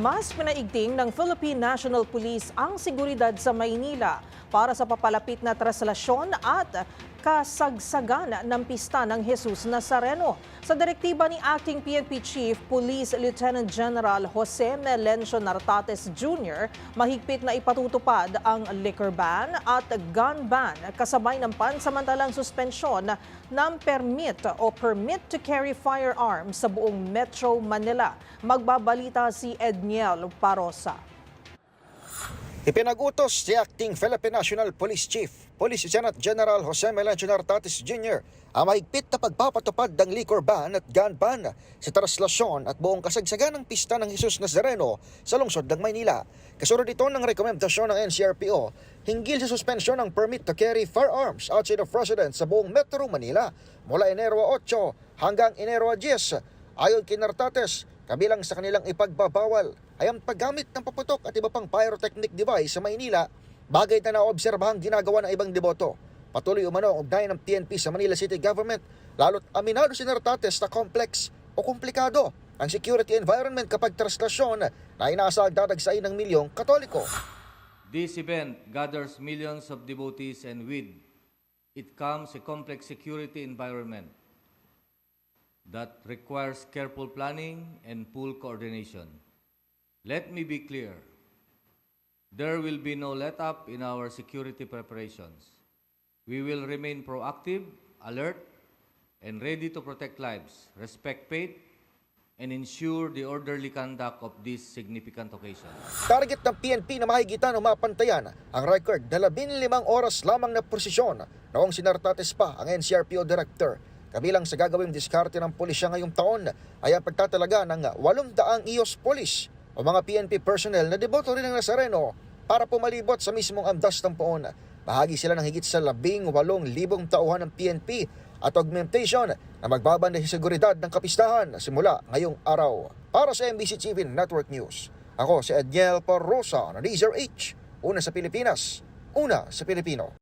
Mas pinaigting ng Philippine National Police ang seguridad sa Maynila para sa papalapit na traslasyon at kasagsagan ng pista ng Jesus Nazareno. Sa direktiba ni Acting PNP Chief Police Lieutenant General Jose Melencio Nartates Jr., mahigpit na ipatutupad ang liquor ban at gun ban kasabay ng pansamantalang suspensyon ng permit to carry firearms sa buong Metro Manila. Magbabalita si Edniel Parosa. Ipinag-utos si Acting Philippine National Police Chief, Police Lieutenant General Jose Melencio Nartates Jr. ang mahigpit na pagpapatupad ng liquor ban at gun ban sa traslasyon at buong kasagsagan ng pista ng Jesus Nazareno sa lungsod ng Maynila. Kasunod ito ng rekomendasyon ng NCRPO hinggil sa suspensyon ng permit to carry firearms outside of residence sa buong Metro Manila mula Enero 8 hanggang Enero 10. Ayon kay Nartates, kabilang sa kanilang ipagbabawal ay ang paggamit ng paputok at iba pang pyrotechnic device sa Maynila, bagay na naobserbahang ginagawa ng ibang deboto. Patuloy umano ang ugnayan ng PNP sa Manila City Government, lalo't aminado si Nartates na complex o komplikado ang security environment kapag traslasyon na inaasahang dadagsain ng milyong Katoliko. This event gathers millions of devotees and with it comes a complex security environment that requires careful planning and full coordination. Let me be clear, there will be no let-up in our security preparations. We will remain proactive, alert, and ready to protect lives, respect faith, and ensure the orderly conduct of this significant occasion. Target ng PNP na mahigitan o mapantayan ang record na 15 oras lamang na prosesyon noong sinartates pa ang NCRPO Director. Kabilang sa gagawing diskarte ng pulisya ngayong taon ay ang pagtatalaga ng 800 EOS Police o mga PNP personnel na deboto rin ng Nazareno para pumalibot sa mismong andas ng poon. Bahagi sila ng higit sa 18,000 tauhan ng PNP at augmentation na magbabanda sa seguridad ng kapistahan simula ngayong araw. Para sa MBC TV Network News, ako si Edniel Parosa na DZRH, una sa Pilipinas, una sa Pilipino.